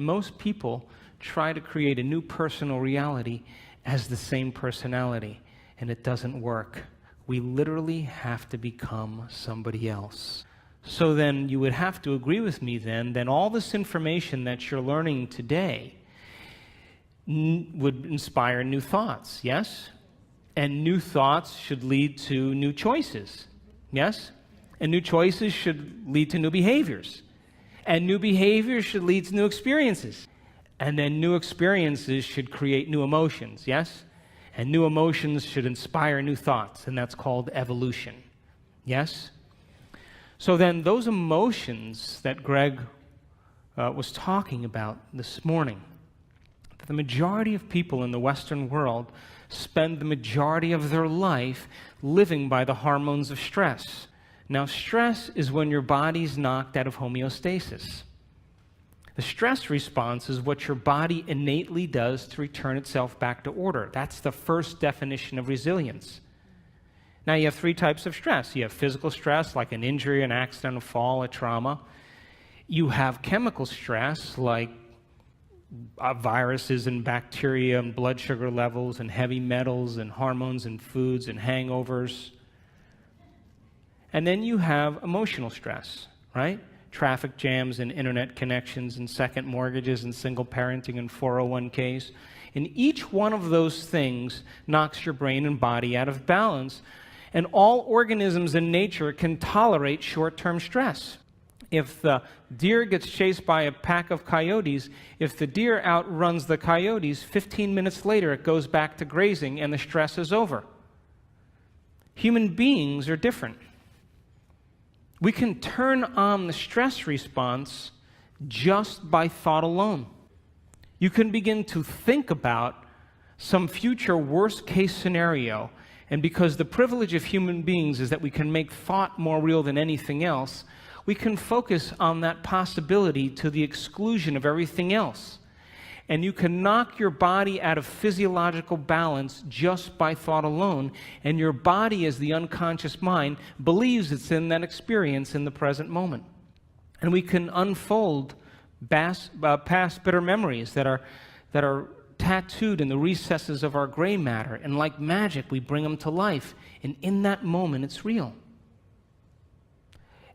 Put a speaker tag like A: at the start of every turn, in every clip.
A: most people try to create a new personal reality as the same personality, and it doesn't work. We literally have to become somebody else. So then you would have to agree with me then all this information that you're learning today would inspire new thoughts, yes? And new thoughts should lead to new choices, yes? And new choices should lead to new behaviors. And new behaviors should lead to new experiences. And then new experiences should create new emotions, yes? And new emotions should inspire new thoughts, and that's called evolution, yes? So then those emotions that Greg was talking about this morning, the majority of people in the Western world spend the majority of their life living by the hormones of stress. Now, stress is when your body's knocked out of homeostasis. The stress response is what your body innately does to return itself back to order. That's the first definition of resilience. Now, you have three types of stress. You have physical stress, like an injury, an accident, a fall, a trauma. You have chemical stress, like viruses and bacteria and blood sugar levels and heavy metals and hormones and foods and hangovers. And then you have emotional stress, right? Traffic jams and internet connections and second mortgages and single parenting and 401ks. And each one of those things knocks your brain and body out of balance. And all organisms in nature can tolerate short-term stress. If the deer gets chased by a pack of coyotes, if the deer outruns the coyotes, 15 minutes later it goes back to grazing and the stress is over. Human beings are different. We can turn on the stress response just by thought alone. You can begin to think about some future worst-case scenario, and because the privilege of human beings is that we can make thought more real than anything else, we can focus on that possibility to the exclusion of everything else. And you can knock your body out of physiological balance just by thought alone, and your body, as the unconscious mind, believes it's in that experience in the present moment. And we can unfold past bitter memories that are tattooed in the recesses of our gray matter, and like magic, we bring them to life, and in that moment, it's real.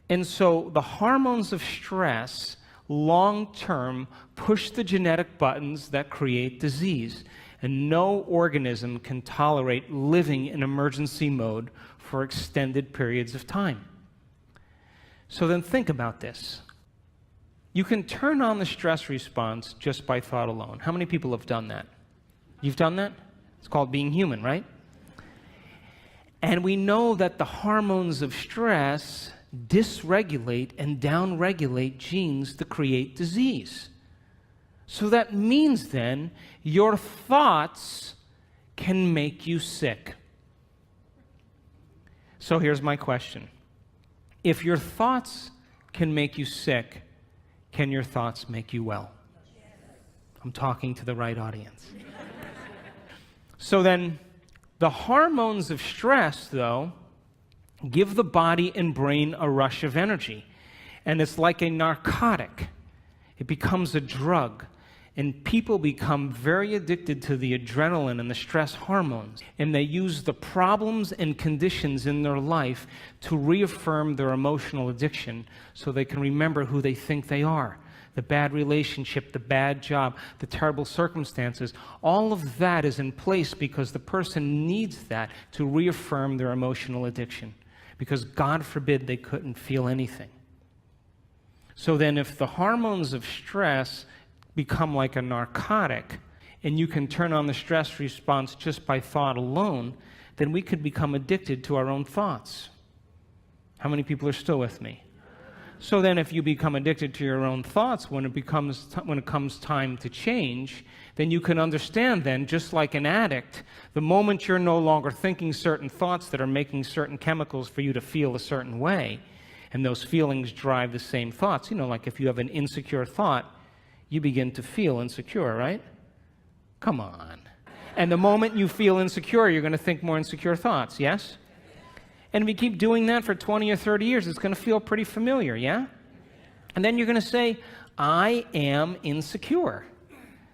A: And so the hormones of stress long-term push the genetic buttons that create disease. And no organism can tolerate living in emergency mode for extended periods of time. So then think about this. You can turn on the stress response just by thought alone. How many people have done that? You've done that? It's called being human, right? And we know that the hormones of stress dysregulate and downregulate genes to create disease. So that means then your thoughts can make you sick. So here's my question. If your thoughts can make you sick, can your thoughts make you well? I'm talking to the right audience. So then the hormones of stress, though, give the body and brain a rush of energy. And it's like a narcotic. It becomes a drug. And people become very addicted to the adrenaline and the stress hormones. And they use the problems and conditions in their life to reaffirm their emotional addiction so they can remember who they think they are. The bad relationship, the bad job, the terrible circumstances, all of that is in place because the person needs that to reaffirm their emotional addiction. Because God forbid they couldn't feel anything. So then if the hormones of stress become like a narcotic, and you can turn on the stress response just by thought alone, then we could become addicted to our own thoughts. How many people are still with me? So then if you become addicted to your own thoughts, when it comes time to change, then you can understand then, just like an addict, the moment you're no longer thinking certain thoughts that are making certain chemicals for you to feel a certain way, and those feelings drive the same thoughts. You know, like if you have an insecure thought, you begin to feel insecure, right? Come on. And the moment you feel insecure, you're going to think more insecure thoughts, yes? And if you keep doing that for 20 or 30 years, it's going to feel pretty familiar, yeah? And then you're going to say, I am insecure.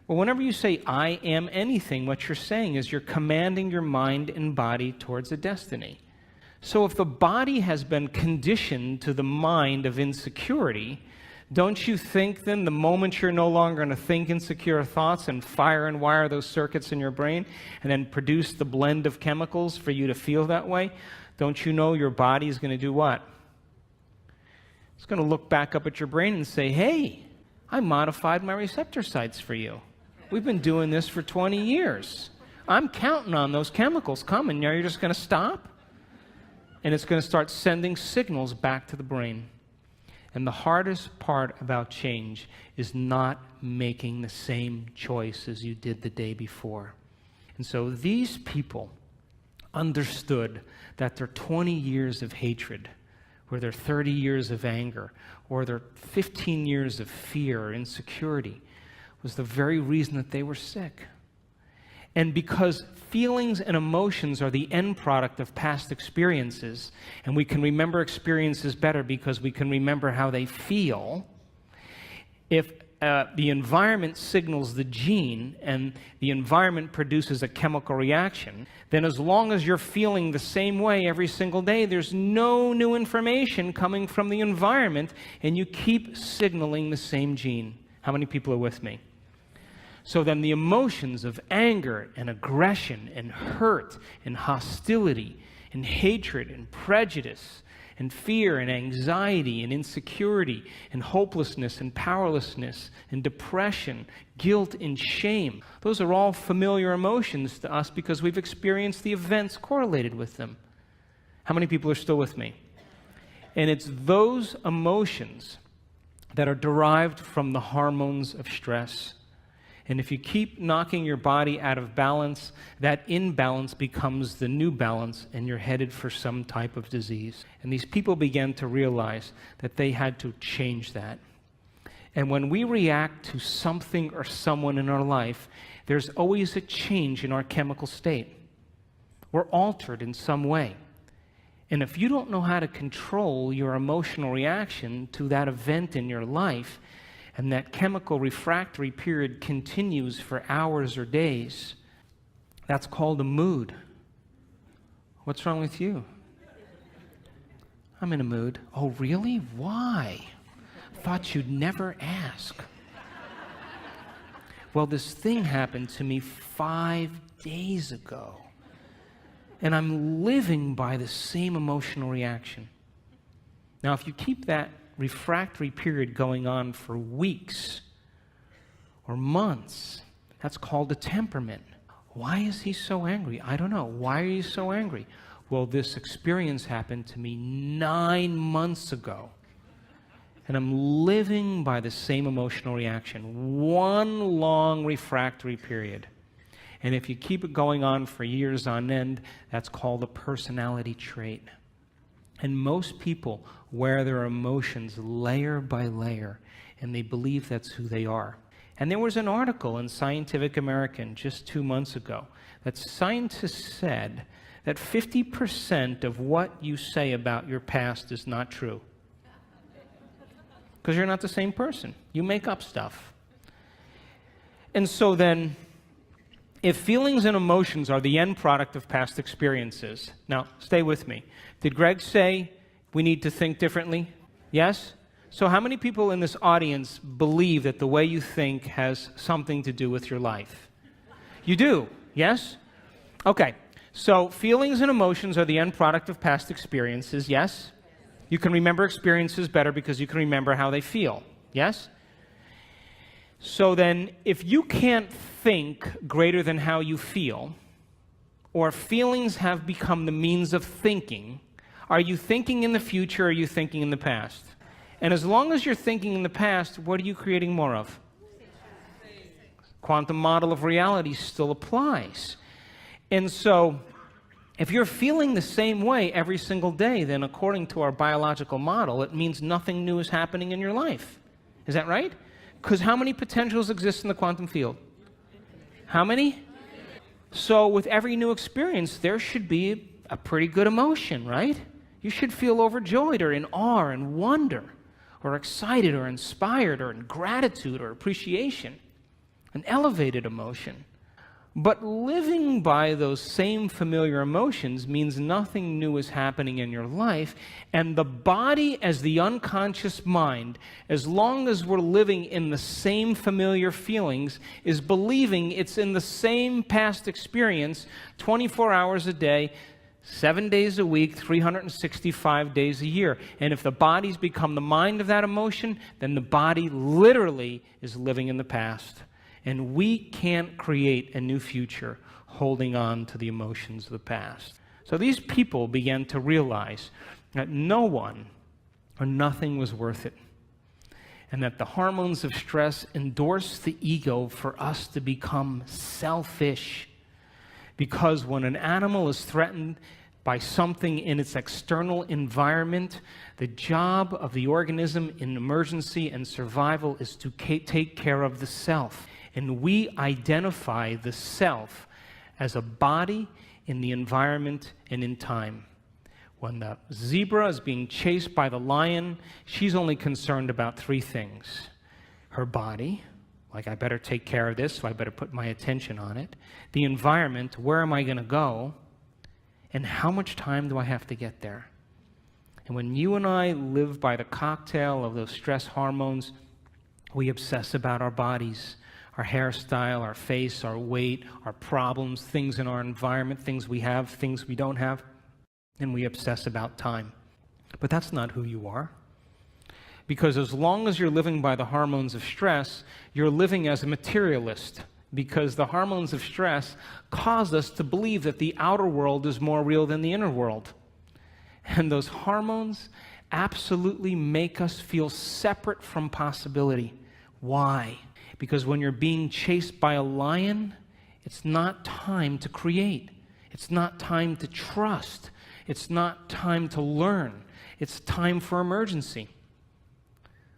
A: Well, whenever you say, I am anything, what you're saying is you're commanding your mind and body towards a destiny. So if the body has been conditioned to the mind of insecurity, don't you think then the moment you're no longer going to think insecure thoughts and fire and wire those circuits in your brain and then produce the blend of chemicals for you to feel that way, don't you know your body is going to do what? It's going to look back up at your brain and say, hey, I modified my receptor sites for you. We've been doing this for 20 years. I'm counting on those chemicals coming. Now you're just going to stop? And it's going to start sending signals back to the brain. And the hardest part about change is not making the same choice as you did the day before. And so these people understood that their 20 years of hatred, or their 30 years of anger, or their 15 years of fear or insecurity was the very reason that they were sick. And because feelings and emotions are the end product of past experiences, and we can remember experiences better because we can remember how they feel, if the environment signals the gene and the environment produces a chemical reaction, then as long as you're feeling the same way every single day, there's no new information coming from the environment, and you keep signaling the same gene. How many people are with me? So then the emotions of anger and aggression and hurt and hostility and hatred and prejudice and fear and anxiety and insecurity and hopelessness and powerlessness and depression, guilt and shame, those are all familiar emotions to us because we've experienced the events correlated with them. How many people are still with me? And it's those emotions that are derived from the hormones of stress. And if you keep knocking your body out of balance, that imbalance becomes the new balance, and you're headed for some type of disease. And these people began to realize that they had to change that. And when we react to something or someone in our life, there's always a change in our chemical state. We're altered in some way. And if you don't know how to control your emotional reaction to that event in your life, and that chemical refractory period continues for hours or days, that's called a mood. What's wrong with you? I'm in a mood. Oh, really? Why? Thought you'd never ask. Well, this thing happened to me 5 days ago, and I'm living by the same emotional reaction. Now, if you keep that refractory period going on for weeks or months, that's called a temperament. Why is he so angry? I don't know. Why are you so angry? Well, this experience happened to me 9 months ago, and I'm living by the same emotional reaction. One long refractory period. And if you keep it going on for years on end, that's called a personality trait. And most people wear their emotions layer by layer, and they believe that's who they are. And there was an article in Scientific American just 2 months ago that scientists said that 50% of what you say about your past is not true. Because you're not the same person. You make up stuff. And so then, if feelings and emotions are the end product of past experiences, now stay with me. Did Greg say we need to think differently? Yes? So how many people in this audience believe that the way you think has something to do with your life? You do, yes? Okay, so feelings and emotions are the end product of past experiences, yes? You can remember experiences better because you can remember how they feel, yes? So then, if you can't think greater than how you feel, or feelings have become the means of thinking, are you thinking in the future or are you thinking in the past? And as long as you're thinking in the past, what are you creating more of? Quantum model of reality still applies. And so, if you're feeling the same way every single day, then according to our biological model, it means nothing new is happening in your life. Is that right? Because how many potentials exist in the quantum field? How many? So with every new experience, there should be a pretty good emotion, right? You should feel overjoyed or in awe and wonder. or excited or inspired or in gratitude or appreciation, an elevated emotion. But living by those same familiar emotions means nothing new is happening in your life, and the body as the unconscious mind, as long as we're living in the same familiar feelings, is believing it's in the same past experience 24 hours a day, 7 days a week, 365 days a year. And if the body's become the mind of that emotion, then the body literally is living in the past. And we can't create a new future holding on to the emotions of the past. So these people began to realize that no one or nothing was worth it, and that the hormones of stress endorse the ego for us to become selfish. Because when an animal is threatened by something in its external environment, the job of the organism in emergency and survival is to take care of the self. And we identify the self as a body in the environment and in time. When the zebra is being chased by the lion, she's only concerned about three things. Her body, like I better take care of this, so I better put my attention on it. The environment, where am I going to go? And how much time do I have to get there? And when you and I live by the cocktail of those stress hormones, we obsess about our bodies, our hairstyle, our face, our weight, our problems, things in our environment, things we have, things we don't have, and we obsess about time. But that's not who you are. Because as long as you're living by the hormones of stress, you're living as a materialist, because the hormones of stress cause us to believe that the outer world is more real than the inner world. And those hormones absolutely make us feel separate from possibility. Why? Because when you're being chased by a lion, it's not time to create. It's not time to trust. It's not time to learn. It's time for emergency.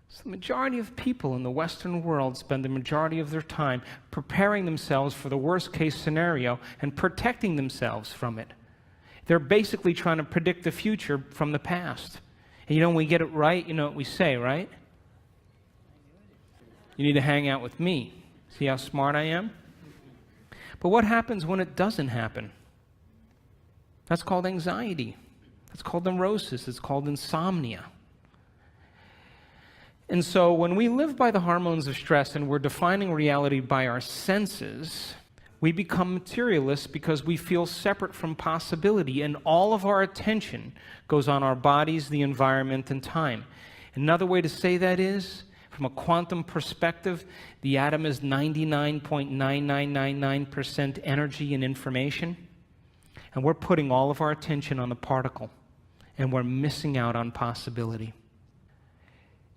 A: So the majority of people in the Western world spend the majority of their time preparing themselves for the worst case scenario and protecting themselves from it. They're basically trying to predict the future from the past. And when we get it right, you know what we say, right? You need to hang out with me. See how smart I am? But what happens when it doesn't happen? That's called anxiety. That's called neurosis. It's called insomnia. And so when we live by the hormones of stress and we're defining reality by our senses, we become materialists because we feel separate from possibility, and all of our attention goes on our bodies, the environment, and time. Another way to say that is, from a quantum perspective, the atom is 99.9999% energy and information, and we're putting all of our attention on the particle, and we're missing out on possibility.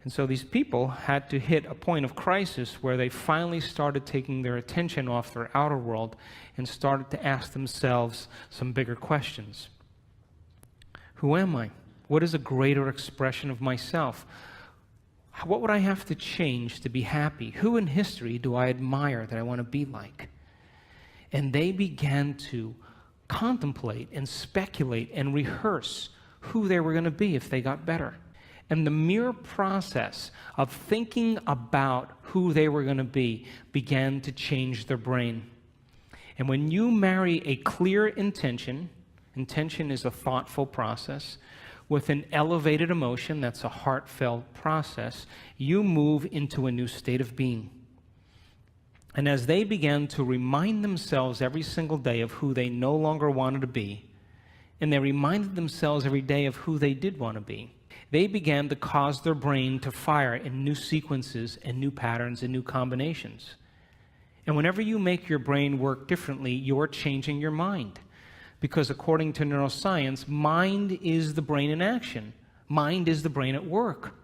A: And so these people had to hit a point of crisis where they finally started taking their attention off their outer world and started to ask themselves some bigger questions. Who am I? What is a greater expression of myself? What would I have to change to be happy? Who in history do I admire that I want to be like? And they began to contemplate and speculate and rehearse who they were going to be if they got better. And the mere process of thinking about who they were going to be began to change their brain. And when you marry a clear intention is a thoughtful process, with an elevated emotion, that's a heartfelt process, you move into a new state of being. And as they began to remind themselves every single day of who they no longer wanted to be, and they reminded themselves every day of who they did want to be, they began to cause their brain to fire in new sequences and new patterns and new combinations. And whenever you make your brain work differently, you're changing your mind. Because according to neuroscience, mind is the brain in action. Mind is the brain at work.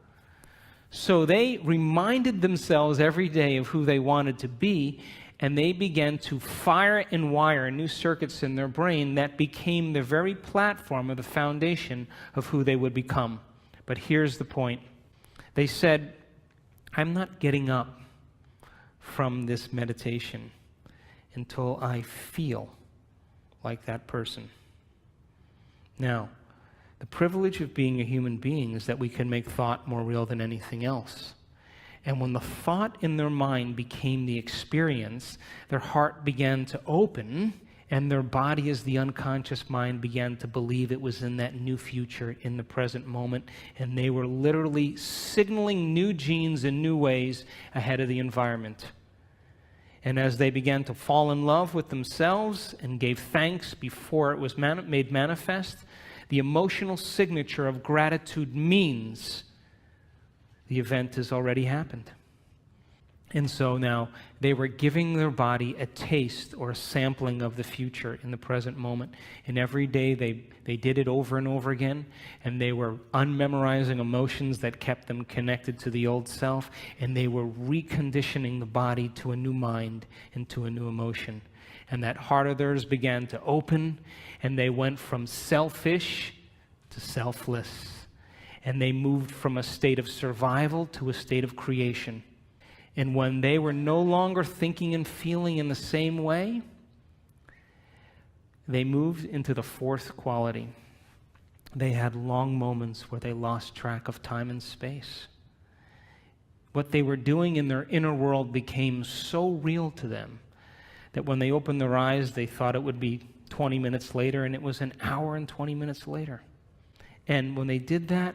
A: So they reminded themselves every day of who they wanted to be, and they began to fire and wire new circuits in their brain that became the very platform of the foundation of who they would become. But here's the point. They said, I'm not getting up from this meditation until I feel like that person. Now, The privilege of being a human being is that we can make thought more real than anything else. And when the thought in their mind became the experience, their heart began to open, and their body, as the unconscious mind, began to believe it was in that new future, in the present moment, and they were literally signaling new genes in new ways ahead of the environment. And as they began to fall in love with themselves and gave thanks before it was made manifest, the emotional signature of gratitude means the event has already happened. And so now they were giving their body a taste or a sampling of the future in the present moment. And every day they did it over and over again. And they were unmemorizing emotions that kept them connected to the old self. And they were reconditioning the body to a new mind and to a new emotion. And that heart of theirs began to open. And they went from selfish to selfless. And they moved from a state of survival to a state of creation. And when they were no longer thinking and feeling in the same way, they moved into the fourth quality. They had long moments where they lost track of time and space. What they were doing in their inner world became so real to them that when they opened their eyes, they thought it would be 20 minutes later, and it was an hour and 20 minutes later. And when they did that,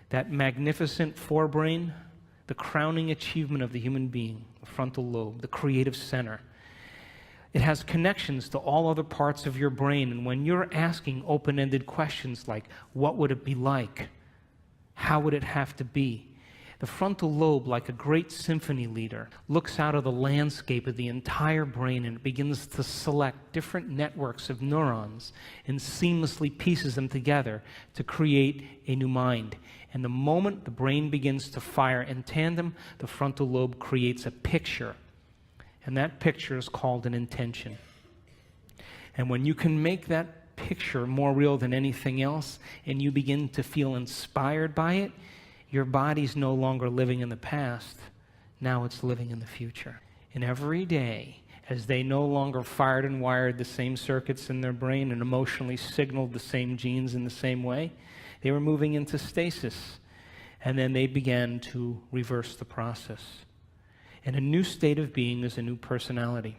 A: that magnificent forebrain, the crowning achievement of the human being, the frontal lobe, the creative center, it has connections to all other parts of your brain. And when you're asking open-ended questions like, what would it be like? How would it have to be? The frontal lobe, like a great symphony leader, looks out of the landscape of the entire brain and begins to select different networks of neurons and seamlessly pieces them together to create a new mind. And the moment the brain begins to fire in tandem, the frontal lobe creates a picture. And that picture is called an intention. And when you can make that picture more real than anything else, and you begin to feel inspired by it, your body's no longer living in the past. Now it's living in the future. And every day, as they no longer fired and wired the same circuits in their brain and emotionally signaled the same genes in the same way, they were moving into stasis. And then they began to reverse the process. And a new state of being is a new personality.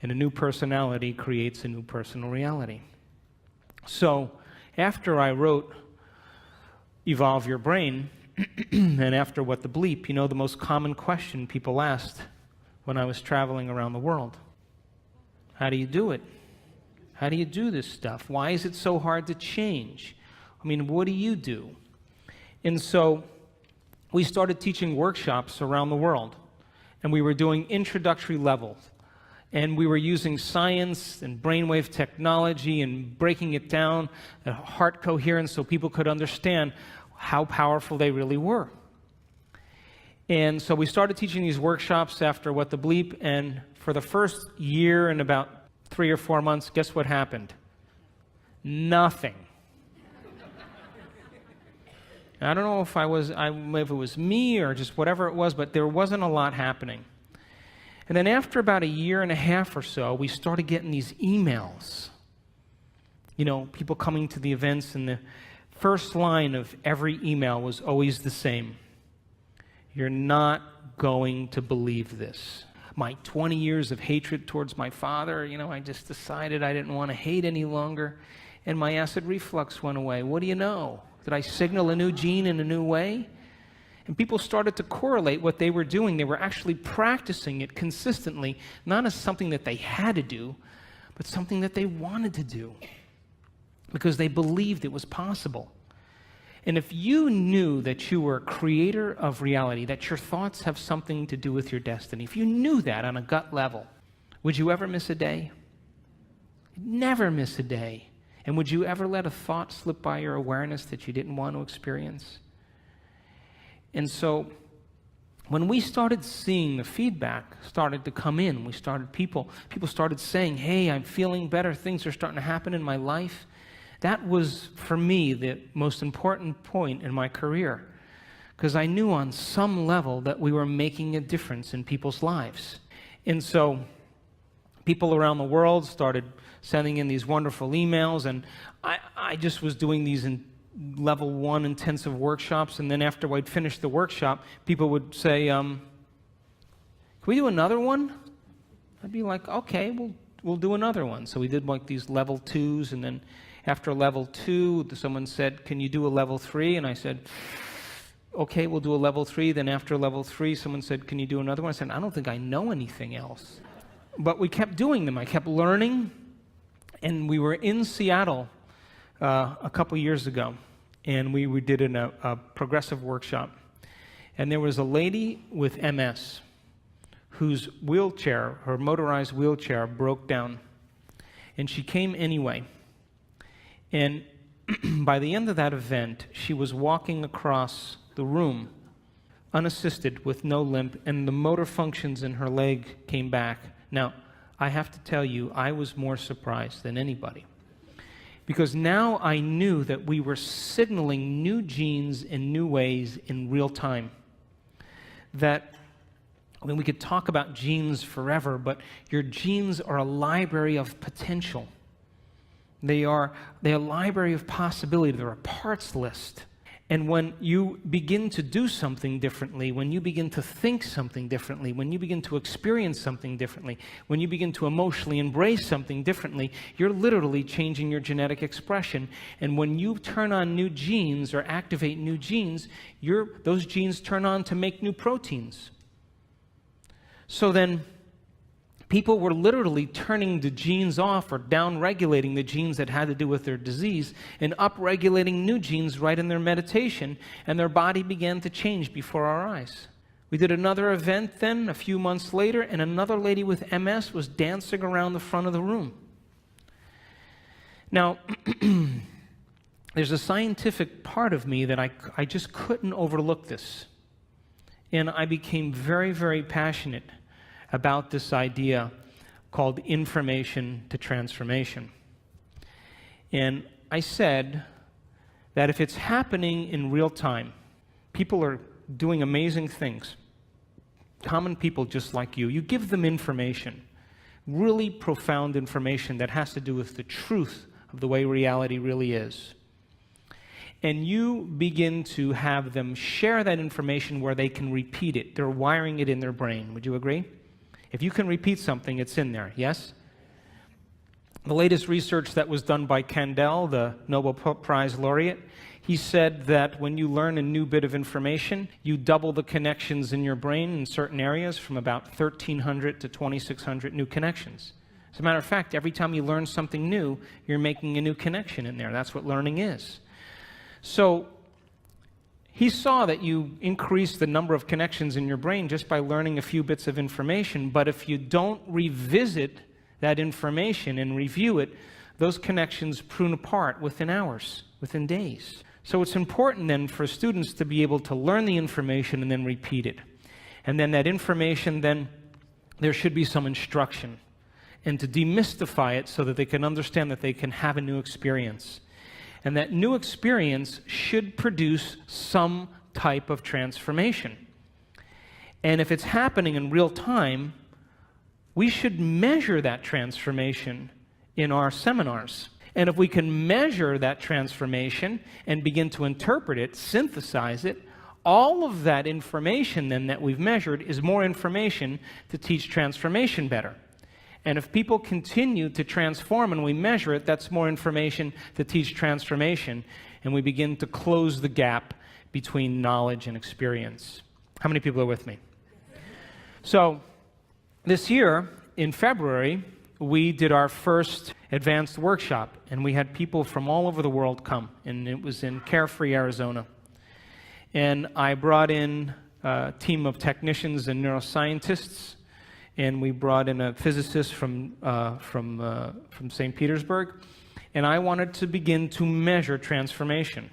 A: And a new personality creates a new personal reality. So, after I wrote Evolve Your Brain, and after What the Bleep, the most common question people asked when I was traveling around the world. How do you do it? How do you do this stuff? Why is it so hard to change? I mean, what do you do? And so we started teaching workshops around the world, and we were doing introductory levels. And we were using science and brainwave technology and breaking it down, heart coherence, so people could understand how powerful they really were. And so we started teaching these workshops after What the Bleep, and for the first year and about 3 or 4 months, guess what happened? Nothing. I don't know if if it was me or just whatever it was, but there wasn't a lot happening. And then after about a year and a half or so, we started getting these emails. People coming to the events, and the first line of every email was always the same. You're not going to believe this. My 20 years of hatred towards my father, I just decided I didn't want to hate any longer, and my acid reflux went away. What do you know? Did I signal a new gene in a new way? And people started to correlate what they were doing. They were actually practicing it consistently, not as something that they had to do, but something that they wanted to do, because they believed it was possible. And if you knew that you were a creator of reality, that your thoughts have something to do with your destiny, if you knew that on a gut level, would you ever miss a day? Never miss a day. And would you ever let a thought slip by your awareness that you didn't want to experience? And so when we started seeing the feedback started to come in, people started saying, hey, I'm feeling better, things are starting to happen in my life. That was, for me, the most important point in my career, because I knew on some level that we were making a difference in people's lives. And so people around the world started sending in these wonderful emails, and I just was doing these level 1 intensive workshops, and then after I'd finish the workshop, people would say, can we do another one? I'd be like, okay, we'll do another one. So we did like these level 2s, and then after level 2, someone said, can you do a level 3? And I said, okay, we'll do a level 3. Then after level 3, someone said, can you do another one? I said, I don't think I know anything else. But we kept doing them. I kept learning, and we were in Seattle a couple years ago, and we did a progressive workshop. And there was a lady with MS whose wheelchair, her motorized wheelchair, broke down. And she came anyway. And by the end of that event, she was walking across the room, unassisted, with no limp, and the motor functions in her leg came back. Now, I have to tell you, I was more surprised than anybody. Because now I knew that we were signaling new genes in new ways in real time. That, I mean, we could talk about genes forever, but your genes are a library of potential. They're a library of possibility. They're a parts list. And when you begin to do something differently, when you begin to think something differently, when you begin to experience something differently, when you begin to emotionally embrace something differently, you're literally changing your genetic expression. And when you turn on new genes or activate new genes, those genes turn on to make new proteins. So then, people were literally turning the genes off or down-regulating the genes that had to do with their disease and up-regulating new genes right in their meditation, and their body began to change before our eyes. We did another event then, a few months later, and another lady with MS was dancing around the front of the room. Now, there's a scientific part of me that I just couldn't overlook this. And I became very, very passionate about this idea called information to transformation. And I said that if it's happening in real time, people are doing amazing things. Common people just like you give them information, really profound information that has to do with the truth of the way reality really is. And you begin to have them share that information where they can repeat it. They're wiring it in their brain. Would you agree? If you can repeat something, it's in there, yes? The latest research that was done by Kandel, the Nobel Prize laureate, he said that when you learn a new bit of information, you double the connections in your brain in certain areas from about 1,300 to 2,600 new connections. As a matter of fact, every time you learn something new, you're making a new connection in there. That's what learning is. So he saw that you increase the number of connections in your brain just by learning a few bits of information, but if you don't revisit that information and review it, those connections prune apart within hours, within days. So it's important then for students to be able to learn the information and then repeat it. And then that information, then there should be some instruction, and to demystify it so that they can understand that they can have a new experience. And that new experience should produce some type of transformation. And if it's happening in real time, we should measure that transformation in our seminars. And if we can measure that transformation and begin to interpret it, synthesize it, all of that information then that we've measured is more information to teach transformation better. And if people continue to transform and we measure it, that's more information to teach transformation, and we begin to close the gap between knowledge and experience. How many people are with me? So this year, in February, we did our first advanced workshop, and we had people from all over the world come, and it was in Carefree, Arizona. And I brought in a team of technicians and neuroscientists, and we brought in a physicist from St. Petersburg, and I wanted to begin to measure transformation.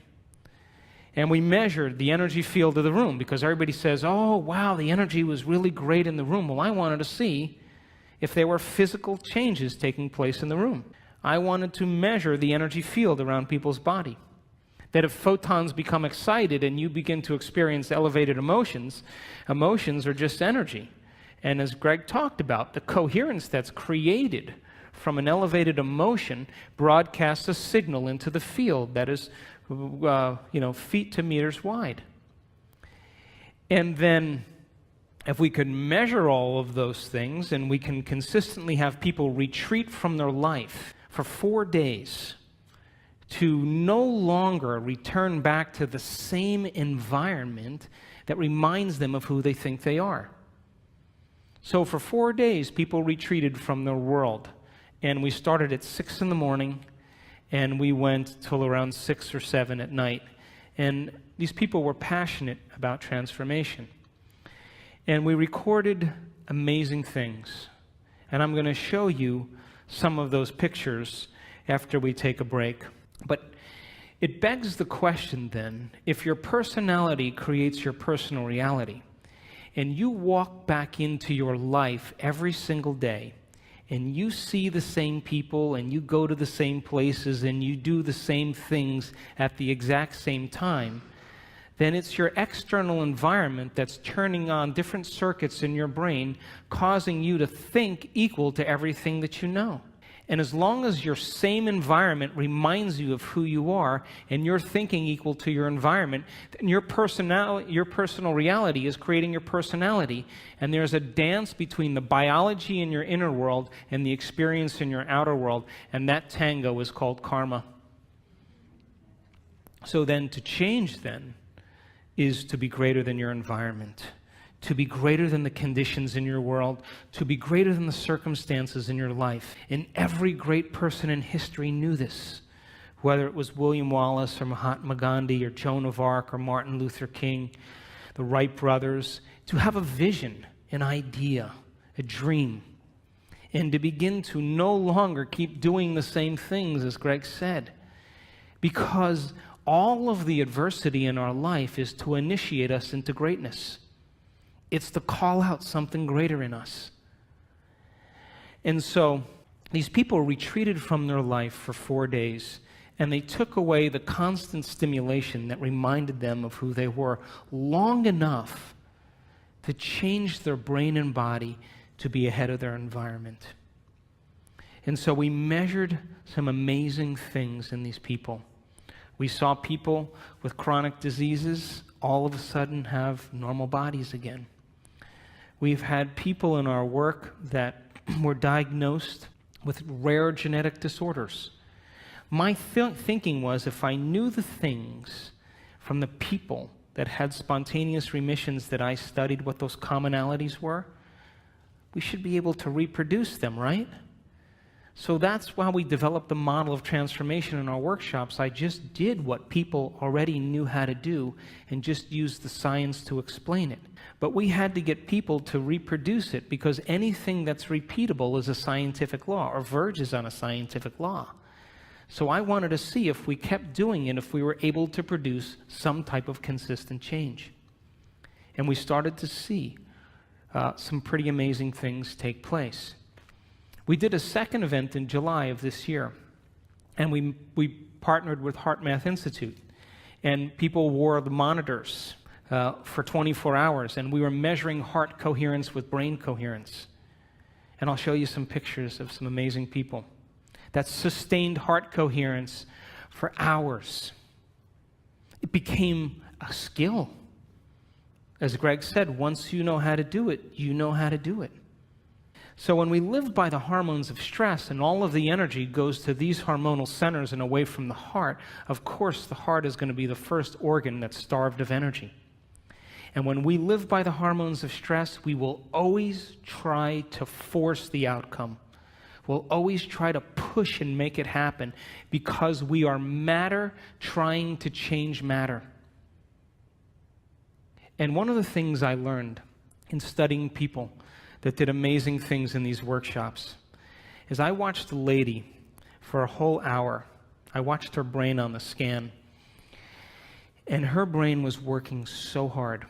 A: And we measured the energy field of the room, because everybody says, oh, wow, the energy was really great in the room. Well, I wanted to see if there were physical changes taking place in the room. I wanted to measure the energy field around people's body. That if photons become excited and you begin to experience elevated emotions, emotions are just energy. And as Greg talked about, the coherence that's created from an elevated emotion broadcasts a signal into the field that is feet to meters wide. And then if we could measure all of those things and we can consistently have people retreat from their life for 4 days to no longer return back to the same environment that reminds them of who they think they are. So for 4 days, people retreated from their world. And we started at 6 in the morning, and we went till around 6 or 7 at night. And these people were passionate about transformation. And we recorded amazing things. And I'm going to show you some of those pictures after we take a break. But it begs the question then, if your personality creates your personal reality, and you walk back into your life every single day, and you see the same people, and you go to the same places, and you do the same things at the exact same time, then it's your external environment that's turning on different circuits in your brain, causing you to think equal to everything that you know. And as long as your same environment reminds you of who you are, and you're thinking equal to your environment, then your personal reality is creating your personality. And there's a dance between the biology in your inner world and the experience in your outer world, and that tango is called karma. So then to change then is to be greater than your environment, to be greater than the conditions in your world, to be greater than the circumstances in your life. And every great person in history knew this, whether it was William Wallace or Mahatma Gandhi or Joan of Arc or Martin Luther King, the Wright brothers, to have a vision, an idea, a dream, and to begin to no longer keep doing the same things, as Greg said, because all of the adversity in our life is to initiate us into greatness. It's to call out something greater in us. And so these people retreated from their life for 4 days, and they took away the constant stimulation that reminded them of who they were long enough to change their brain and body to be ahead of their environment. And so we measured some amazing things in these people. We saw people with chronic diseases all of a sudden have normal bodies again. We've had people in our work that were diagnosed with rare genetic disorders. My thinking was, if I knew the things from the people that had spontaneous remissions that I studied, what those commonalities were, we should be able to reproduce them, right? So that's why we developed the model of transformation in our workshops. I just did what people already knew how to do and just used the science to explain it. But we had to get people to reproduce it, because anything that's repeatable is a scientific law, or verges on a scientific law. So I wanted to see if we kept doing it, if we were able to produce some type of consistent change. And we started to see some pretty amazing things take place. We did a second event in July of this year, and we partnered with HeartMath Institute, and people wore the monitors for 24 hours, and we were measuring heart coherence with brain coherence. And I'll show you some pictures of some amazing people that sustained heart coherence for hours. It became a skill. As Greg said, once you know how to do it, you know how to do it. So when we live by the hormones of stress and all of the energy goes to these hormonal centers and away from the heart, of course the heart is going to be the first organ that's starved of energy. And when we live by the hormones of stress, we will always try to force the outcome. We'll always try to push and make it happen, because we are matter trying to change matter. And one of the things I learned in studying people that did amazing things in these workshops is I watched a lady for a whole hour. I watched her brain on the scan, and her brain was working so hard.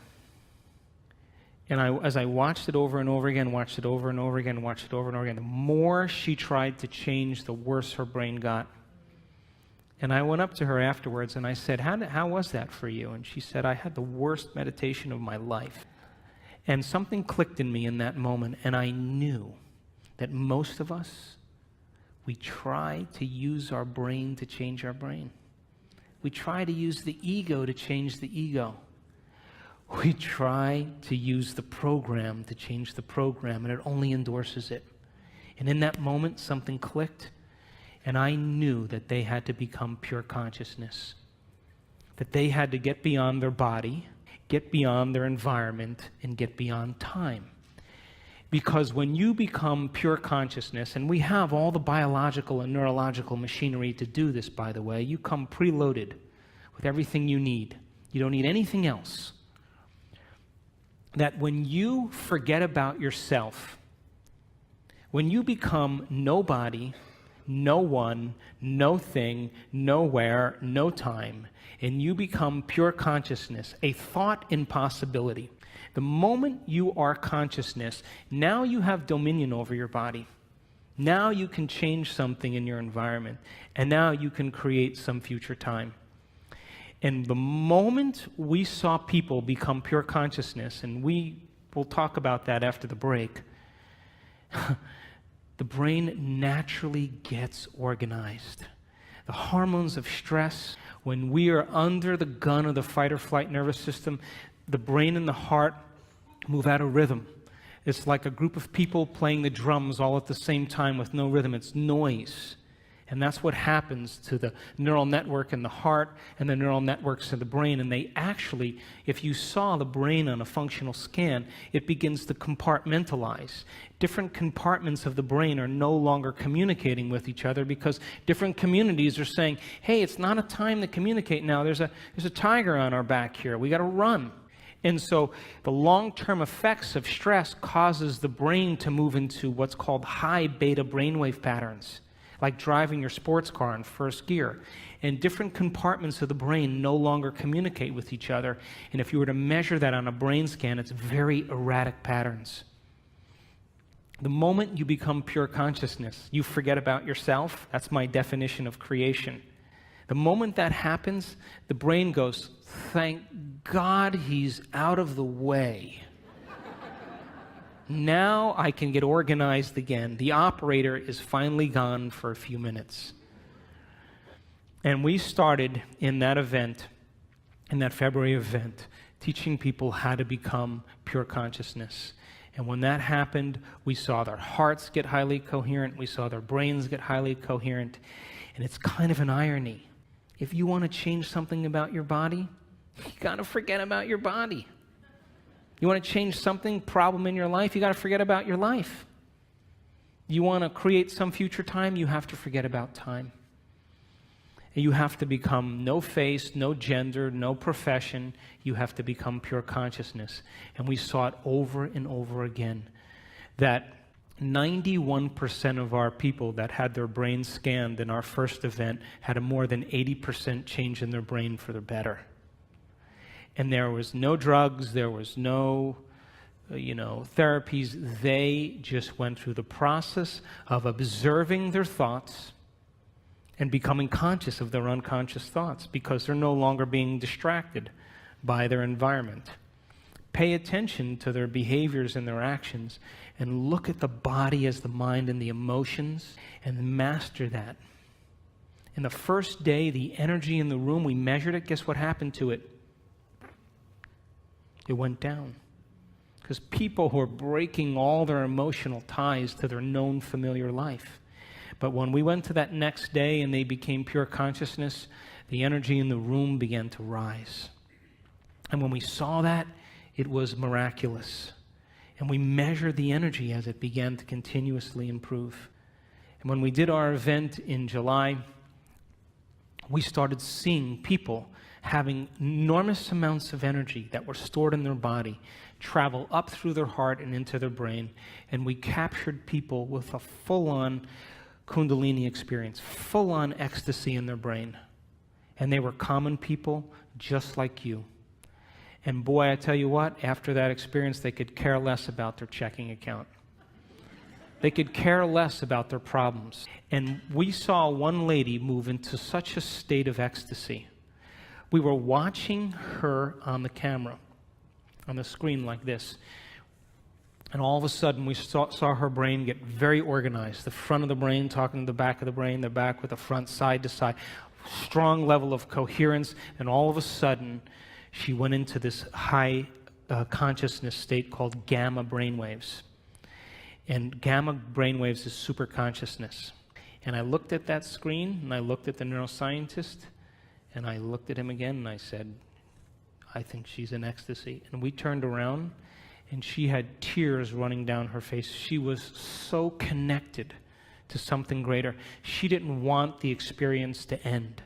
A: And as I watched it over and over again, watched it over and over again, watched it over and over again, the more she tried to change, the worse her brain got. And I went up to her afterwards and I said, how was that for you? And she said, I had the worst meditation of my life. And something clicked in me in that moment, and I knew that most of us, we try to use our brain to change our brain. We try to use the ego to change the ego. We try to use the program to change the program, and it only endorses it. And in that moment, something clicked, and I knew that they had to become pure consciousness, that they had to get beyond their body, get beyond their environment, and get beyond time. Because when you become pure consciousness, and we have all the biological and neurological machinery to do this, by the way, you come preloaded with everything you need. You don't need anything else. That when you forget about yourself, when you become nobody, no one, no thing, nowhere, no time, and you become pure consciousness, a thought impossibility. The moment you are consciousness, now you have dominion over your body. Now you can change something in your environment, and now you can create some future time. And the moment we saw people become pure consciousness, and we will talk about that after the break, the brain naturally gets organized. The hormones of stress, when we are under the gun of the fight or flight nervous system, the brain and the heart move out of rhythm. It's like a group of people playing the drums all at the same time with no rhythm. It's noise. And that's what happens to the neural network in the heart and the neural networks in the brain. And they actually, if you saw the brain on a functional scan, it begins to compartmentalize. Different compartments of the brain are no longer communicating with each other because different communities are saying, hey, it's not a time to communicate now. There's a tiger on our back here. We got to run. And so the long-term effects of stress causes the brain to move into what's called high beta brainwave patterns, like driving your sports car in first gear. And different compartments of the brain no longer communicate with each other. And if you were to measure that on a brain scan, it's very erratic patterns. The moment you become pure consciousness, you forget about yourself. That's my definition of creation. The moment that happens, the brain goes, thank God he's out of the way. Now I can get organized again. The operator is finally gone for a few minutes. And we started in that event, in that February event, teaching people how to become pure consciousness. And when that happened, we saw their hearts get highly coherent. We saw their brains get highly coherent. And it's kind of an irony. If you want to change something about your body, you got to forget about your body. You want to change something, problem in your life, you got to forget about your life. You want to create some future time, you have to forget about time. And you have to become no face, no gender, no profession. You have to become pure consciousness. And we saw it over and over again, that 91% of our people that had their brains scanned in our first event had a more than 80% change in their brain for the better. And there was no drugs, there was no, therapies. They just went through the process of observing their thoughts and becoming conscious of their unconscious thoughts because they're no longer being distracted by their environment. Pay attention to their behaviors and their actions and look at the body as the mind and the emotions and master that. In the first day, the energy in the room, we measured it. Guess what happened to it? It went down. Because people were breaking all their emotional ties to their known familiar life. But when we went to that next day and they became pure consciousness, the energy in the room began to rise. And when we saw that, it was miraculous. And we measured the energy as it began to continuously improve. And when we did our event in July, we started seeing people having enormous amounts of energy that were stored in their body travel up through their heart and into their brain. And we captured people with a full-on Kundalini experience, full-on ecstasy in their brain. And they were common people just like you. And boy, I tell you what, after that experience, they could care less about their checking account. They could care less about their problems. And we saw one lady move into such a state of ecstasy. We were watching her on the camera, on the screen like this. And all of a sudden, we saw her brain get very organized. The front of the brain talking to the back of the brain, the back with the front side to side. strong level of coherence, and all of a sudden, she went into this high consciousness state called gamma brainwaves. And gamma brainwaves is super consciousness. And I looked at that screen, and I looked at the neuroscientist, and I looked at him again, and I said, I think she's in ecstasy. And we turned around, and she had tears running down her face. She was so connected to something greater. She didn't want the experience to end.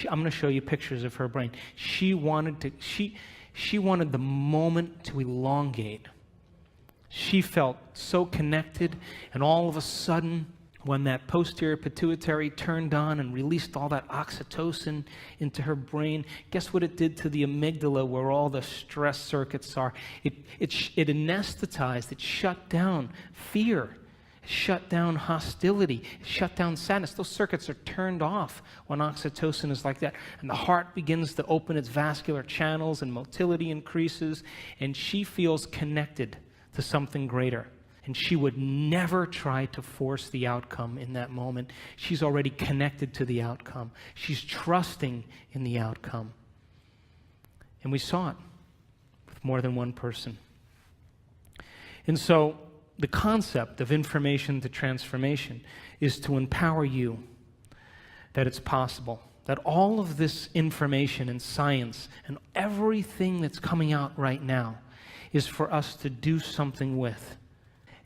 A: I'm going to show you pictures of her brain. She wanted the moment to elongate. She felt so connected, and all of a sudden, when that posterior pituitary turned on and released all that oxytocin into her brain, guess what it did to the amygdala where all the stress circuits are? It anesthetized, it shut down fear, it shut down hostility, it shut down sadness. Those circuits are turned off when oxytocin is like that. And the heart begins to open its vascular channels and motility increases, and she feels connected to something greater. And she would never try to force the outcome in that moment. She's already connected to the outcome. She's trusting in the outcome. And we saw it with more than one person. And so the concept of information to transformation is to empower you that it's possible, that all of this information and science and everything that's coming out right now is for us to do something with.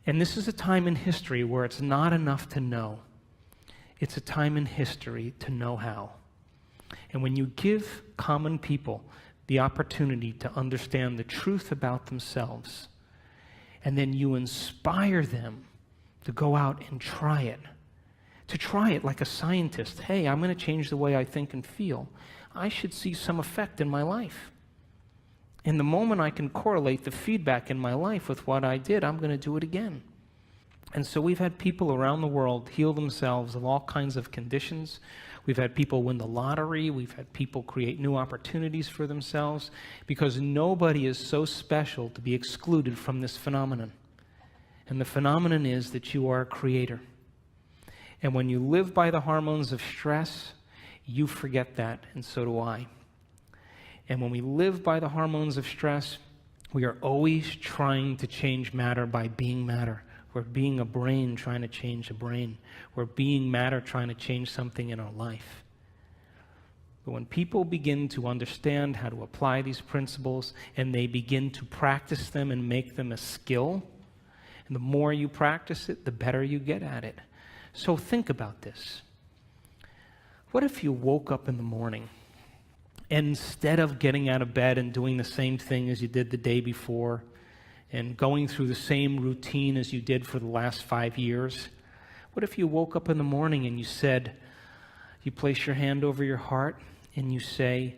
A: And this is a time in history where it's not enough to know. It's a time in history to know how. And when you give common people the opportunity to understand the truth about themselves, and then you inspire them to go out and try it like a scientist. Hey, I'm going to change the way I think and feel. I should see some effect in my life. And the moment I can correlate the feedback in my life with what I did, I'm going to do it again. And so we've had people around the world heal themselves of all kinds of conditions. We've had people win the lottery. We've had people create new opportunities for themselves, because nobody is so special to be excluded from this phenomenon. And the phenomenon is that you are a creator. And when you live by the hormones of stress, you forget that, and so do I. And when we live by the hormones of stress, we are always trying to change matter by being matter. We're being a brain trying to change a brain. We're being matter trying to change something in our life. But when people begin to understand how to apply these principles and they begin to practice them and make them a skill, and the more you practice it, the better you get at it. So think about this. What if you woke up in the morning, and instead of getting out of bed and doing the same thing as you did the day before and going through the same routine as you did for the last 5 years, what if you woke up in the morning and you place your hand over your heart and you say,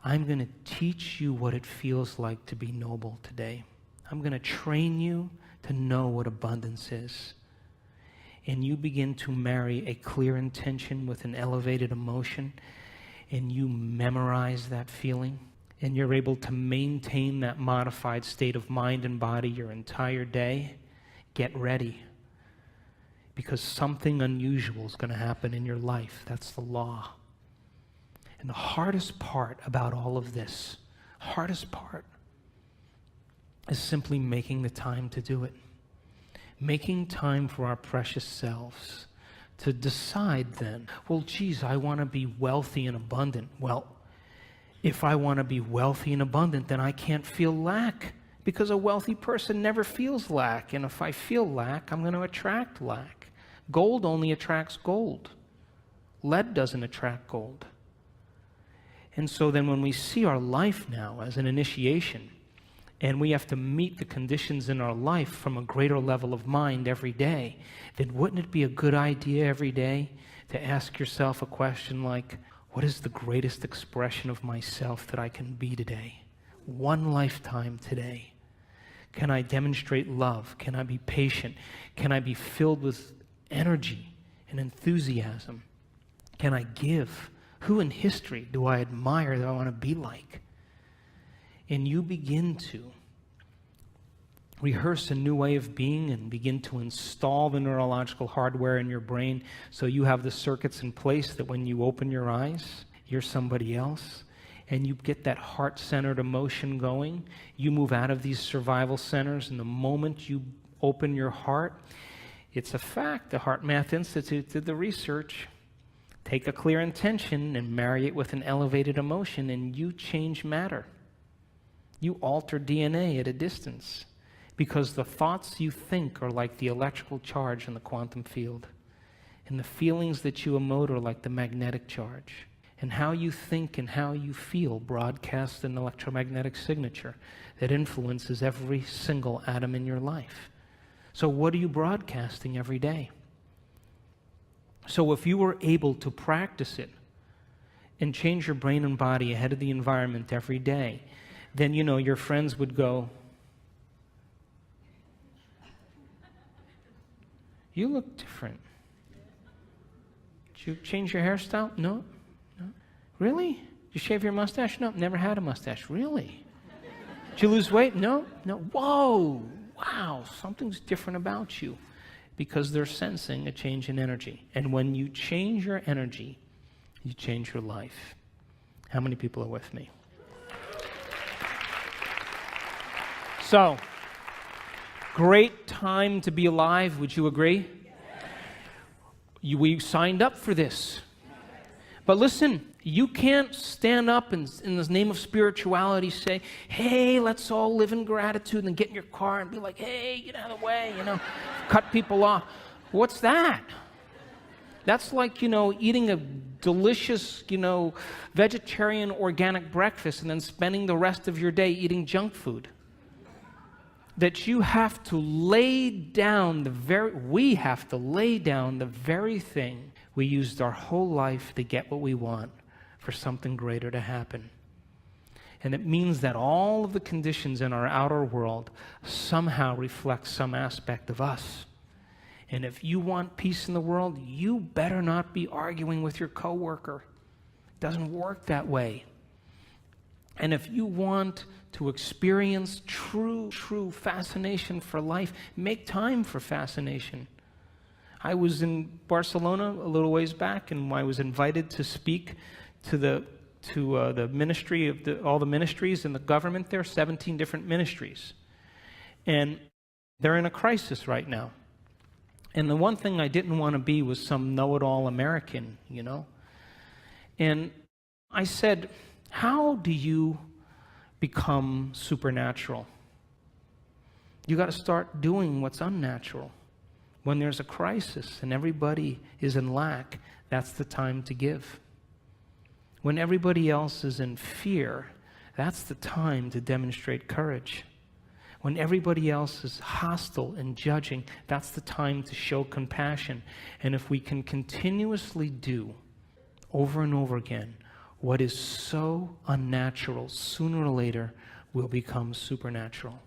A: I'm going to teach you what it feels like to be noble today. I'm going to train you to know what abundance is. And you begin to marry a clear intention with an elevated emotion, and you memorize that feeling, and you're able to maintain that modified state of mind and body your entire day, get ready. Because something unusual is going to happen in your life. That's the law. And the hardest part about all of this, hardest part, is simply making the time to do it. Making time for our precious selves. To decide then, well, geez, I want to be wealthy and abundant. Well, if I want to be wealthy and abundant, then I can't feel lack, because a wealthy person never feels lack. And if I feel lack, I'm going to attract lack. Gold only attracts gold. Lead doesn't attract gold. And so then when we see our life now as an initiation, and we have to meet the conditions in our life from a greater level of mind every day, then wouldn't it be a good idea every day to ask yourself a question like, what is the greatest expression of myself that I can be today? One lifetime today. Can I demonstrate love? Can I be patient? Can I be filled with energy and enthusiasm? Can I give? Who in history do I admire that I want to be like? And you begin to rehearse a new way of being and begin to install the neurological hardware in your brain so you have the circuits in place that when you open your eyes, you're somebody else, and you get that heart-centered emotion going. You move out of these survival centers, and the moment you open your heart, it's a fact. The Heart Math Institute did the research. Take a clear intention and marry it with an elevated emotion, and you change matter. You alter DNA at a distance because the thoughts you think are like the electrical charge in the quantum field, and the feelings that you emote are like the magnetic charge. And how you think and how you feel broadcasts an electromagnetic signature that influences every single atom in your life. So what are you broadcasting every day? So if you were able to practice it and change your brain and body ahead of the environment every day, then, your friends would go, "You look different. Did you change your hairstyle?" No. "Really? Did you shave your mustache?" "No, never had a mustache." "Really? Did you lose weight?" No. Whoa, wow, something's different about you, because they're sensing a change in energy. And when you change your energy, you change your life. How many people are with me? So, great time to be alive, would you agree? We signed up for this. But listen, you can't stand up and in the name of spirituality say, "Hey, let's all live in gratitude," and get in your car and be like, "Hey, get out of the way," cut people off. What's that? That's like, eating a delicious, vegetarian organic breakfast and then spending the rest of your day eating junk food. That you have to lay down we have to lay down the very thing we used our whole life to get what we want for something greater to happen. And it means that all of the conditions in our outer world somehow reflect some aspect of us. And if you want peace in the world, you better not be arguing with your coworker. It doesn't work that way. And if you want to experience true fascination for life, make time for fascination. I was in Barcelona a little ways back, and I was invited to speak to the ministry of all the ministries in the government there, 17 different ministries. And they're in a crisis right now. And the one thing I didn't want to be was some know-it-all American, And I said, "How do you become supernatural?" You got to start doing what's unnatural. When there's a crisis and everybody is in lack, that's the time to give. When everybody else is in fear, that's the time to demonstrate courage. When everybody else is hostile and judging, that's the time to show compassion. And if we can continuously do over and over again what is so unnatural, sooner or later will become supernatural.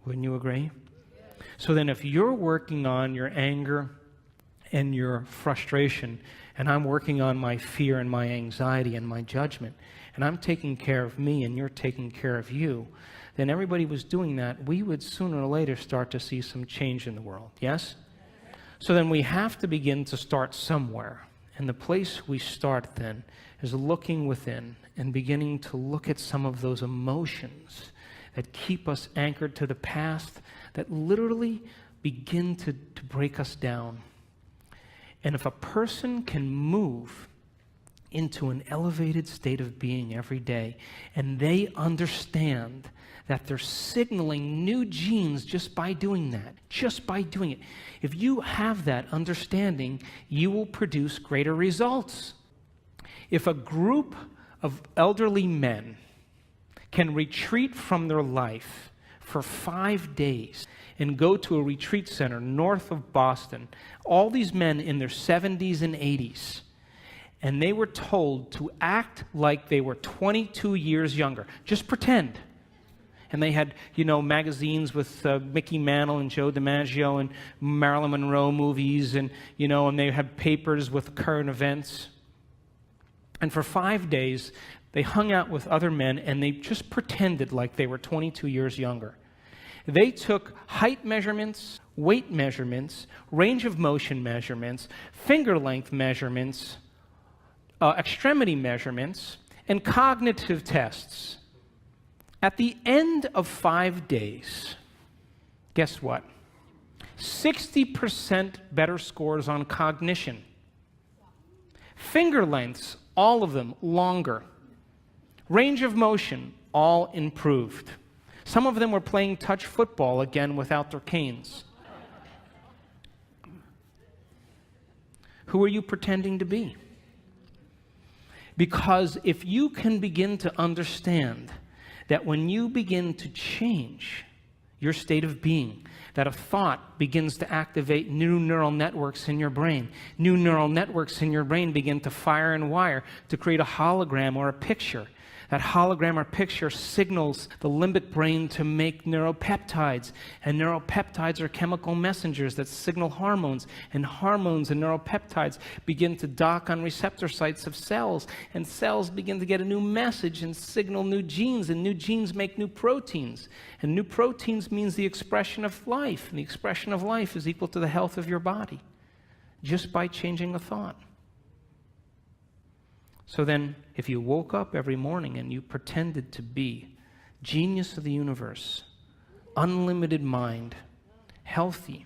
A: Wouldn't you agree? So then if you're working on your anger and your frustration, and I'm working on my fear and my anxiety and my judgment, and I'm taking care of me and you're taking care of you, then everybody was doing that, we would sooner or later start to see some change in the world. Yes? So then we have to begin to start somewhere. And the place we start then is looking within and beginning to look at some of those emotions that keep us anchored to the past, that literally begin to break us down. And if a person can move into an elevated state of being every day, and they understand that they're signaling new genes just by doing that, just by doing it. If you have that understanding, you will produce greater results. If a group of elderly men can retreat from their life for 5 days and go to a retreat center north of Boston, all these men in their 70s and 80s, and they were told to act like they were 22 years younger. Just pretend. And they had, magazines with Mickey Mantle and Joe DiMaggio and Marilyn Monroe movies, and they had papers with current events. And for 5 days, they hung out with other men, and they just pretended like they were 22 years younger. They took height measurements, weight measurements, range of motion measurements, finger length measurements, extremity measurements, and cognitive tests. At the end of 5 days, guess what? 60% better scores on cognition. Finger lengths, all of them longer. Range of motion, all improved. Some of them were playing touch football again without their canes. Who are you pretending to be? Because if you can begin to understand that when you begin to change your state of being, that a thought begins to activate new neural networks in your brain. New neural networks in your brain begin to fire and wire to create a hologram or a picture. That hologram or picture signals the limbic brain to make neuropeptides. And neuropeptides are chemical messengers that signal hormones. And hormones and neuropeptides begin to dock on receptor sites of cells. And cells begin to get a new message and signal new genes. And new genes make new proteins. And new proteins means the expression of life. And the expression of life is equal to the health of your body, just by changing a thought. So then, if you woke up every morning and you pretended to be genius of the universe, unlimited mind, healthy,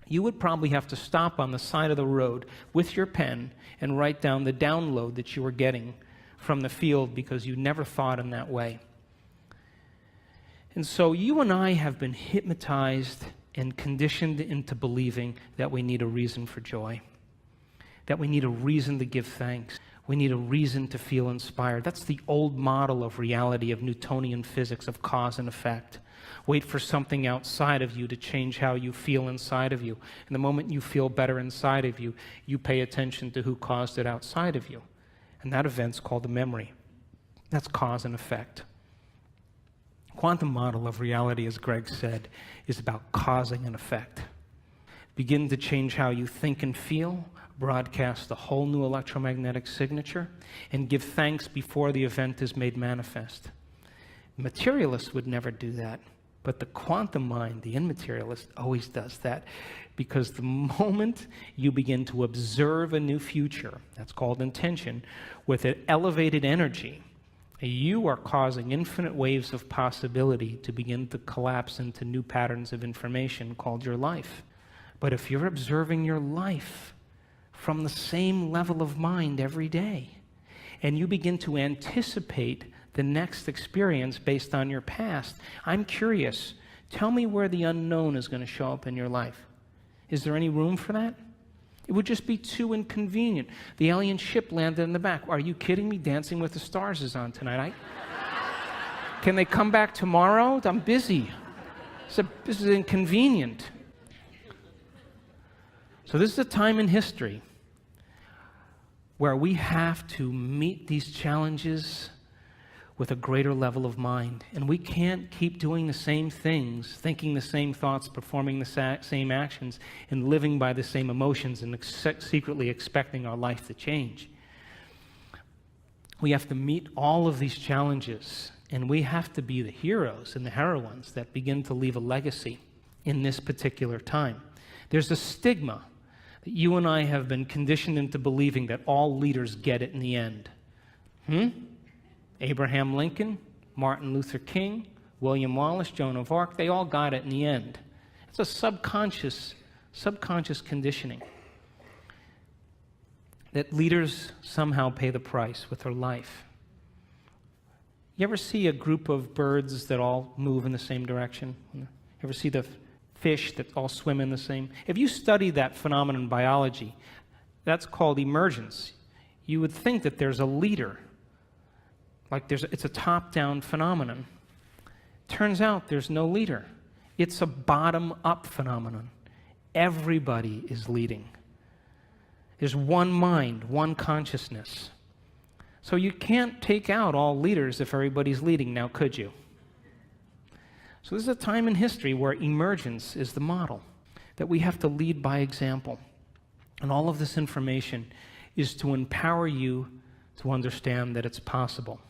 A: you would probably have to stop on the side of the road with your pen and write down the download that you were getting from the field because you never thought in that way. And so you and I have been hypnotized and conditioned into believing that we need a reason for joy, that we need a reason to give thanks. We need a reason to feel inspired. That's the old model of reality, of Newtonian physics, of cause and effect. Wait for something outside of you to change how you feel inside of you. And the moment you feel better inside of you, you pay attention to who caused it outside of you. And that event's called a memory. That's cause and effect. Quantum model of reality, as Greg said, is about causing an effect. Begin to change how you think and feel, broadcast a whole new electromagnetic signature, and give thanks before the event is made manifest. Materialists would never do that, but the quantum mind, the immaterialist, always does that, because the moment you begin to observe a new future, that's called intention, with an elevated energy, you are causing infinite waves of possibility to begin to collapse into new patterns of information called your life. But if you're observing your life from the same level of mind every day, and you begin to anticipate the next experience based on your past, I'm curious, tell me where the unknown is going to show up in your life. Is there any room for that? It would just be too inconvenient. The alien ship landed in the back. Are you kidding me? Dancing with the Stars is on tonight. Can they come back tomorrow? I'm busy. This is inconvenient. So this is a time in history where we have to meet these challenges with a greater level of mind. And we can't keep doing the same things, thinking the same thoughts, performing the same actions, and living by the same emotions and secretly expecting our life to change. We have to meet all of these challenges, and we have to be the heroes and the heroines that begin to leave a legacy in this particular time. There's a stigma that you and I have been conditioned into believing that all leaders get it in the end. Abraham Lincoln, Martin Luther King, William Wallace, Joan of Arc, they all got it in the end. It's a subconscious conditioning that leaders somehow pay the price with their life. You ever see a group of birds that all move in the same direction? You ever see the fish that all swim in the same? If you study that phenomenon in biology, that's called emergence. You would think that there's a leader, like it's a top-down phenomenon. Turns out there's no leader. It's a bottom-up phenomenon. Everybody is leading. There's one mind, one consciousness. So you can't take out all leaders if everybody's leading now, could you? So this is a time in history where emergence is the model, that we have to lead by example. And all of this information is to empower you to understand that it's possible.